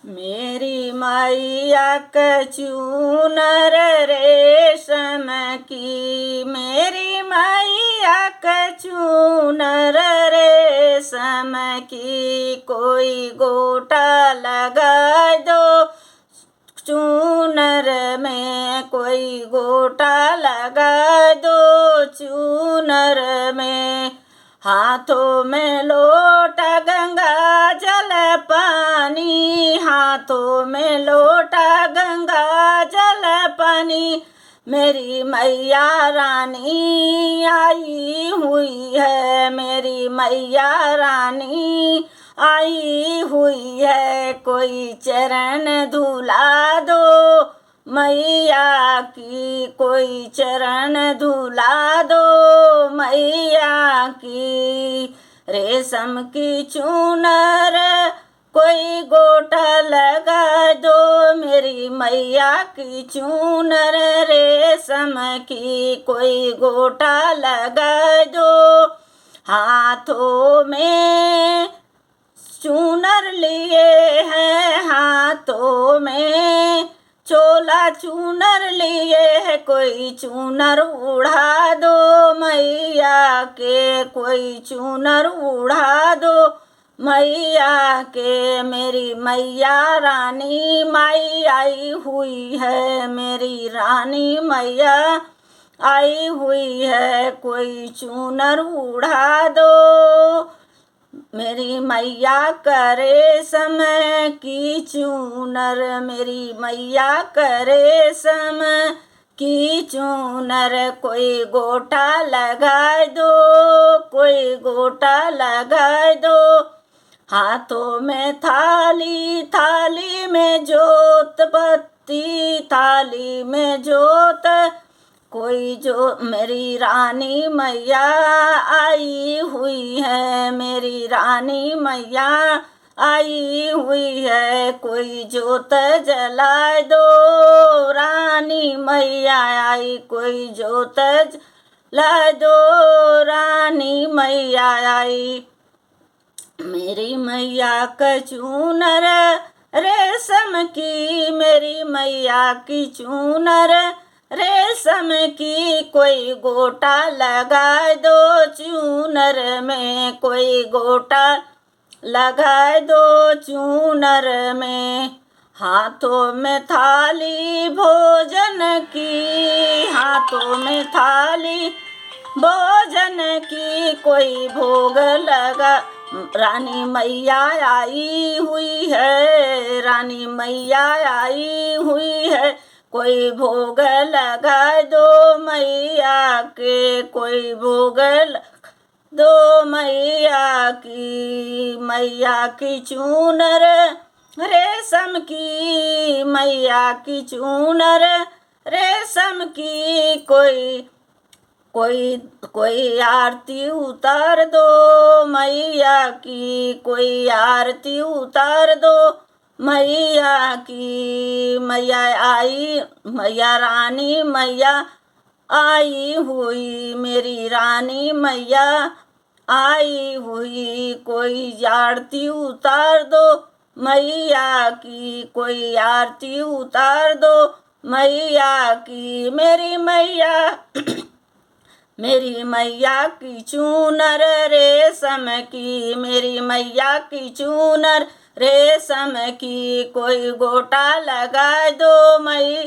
मेरी मैया क चूनर रेशम की, मेरी मैया क चूनर रेशम की, कोई गोटा लगा दो चूनर में, कोई गोटा लगा दो चूनर में। हाथों में लोटा गंगा जल पानी, हाथों में लोटा गंगा जल पानी, मेरी मैया रानी आई हुई है, मेरी मैया रानी आई हुई है। कोई चरण धुला दो मैया की, कोई चरण धुला दो मैया की। रेशम की चूनर कोई गोटा लगा दो, मेरी मैया की चूनर रेशम की, कोई गोटा लगा दो। हाथों में चूनर लिए हैं, हाथों में चोला चूनर लिए है, कोई चूनर उड़ा दो मैया के, कोई चूनर उड़ा दो मैया के। मेरी मैया रानी माई आई हुई है, मेरी रानी मैया आई हुई है, कोई चूनर उड़ा दो मेरी मैया करे समय की चूनर, मेरी मैया करे समय की चूनर। कोई गोटा लगा दो, कोई गोटा लगा दो। हाथों में थाली, थाली में जोत बत्ती, थाली में जोत, कोई जो मेरी रानी मैया आई हुई है, मेरी रानी मैया आई हुई है। कोई जोत जला दो रानी मैया आई, कोई जोत जला दो रानी मैया आई। मेरी मैया क चूनर रेशम की, मेरी मैया की चूनर रेशम की, कोई गोटा लगा दो चूनर में, कोई गोटा लगा दो चूनर में। हाथों में थाली भोजन की, हाथों में थाली भोजन की, कोई भोग लगा। रानी मैया आई हुई है, रानी मैया आई हुई है, कोई भोग लगा दो मैया के, कोई भोग लगा दो मैया की। मैया की चूनर रेशम की, मैया की चूनर रेशम की, कोई आरती उतार दो मैया की, कोई आरती उतार दो मैया की। मैया आई, मैया रानी मैया आई हुई, मेरी रानी मैया आई हुई। कोई आरती उतार दो मैया की, कोई आरती उतार दो मैया की। मेरी मैया मेरी मैया की चूनर रेशम की, मेरी मैया की चूनर रेशम की, कोई गोटा लगा दो मैया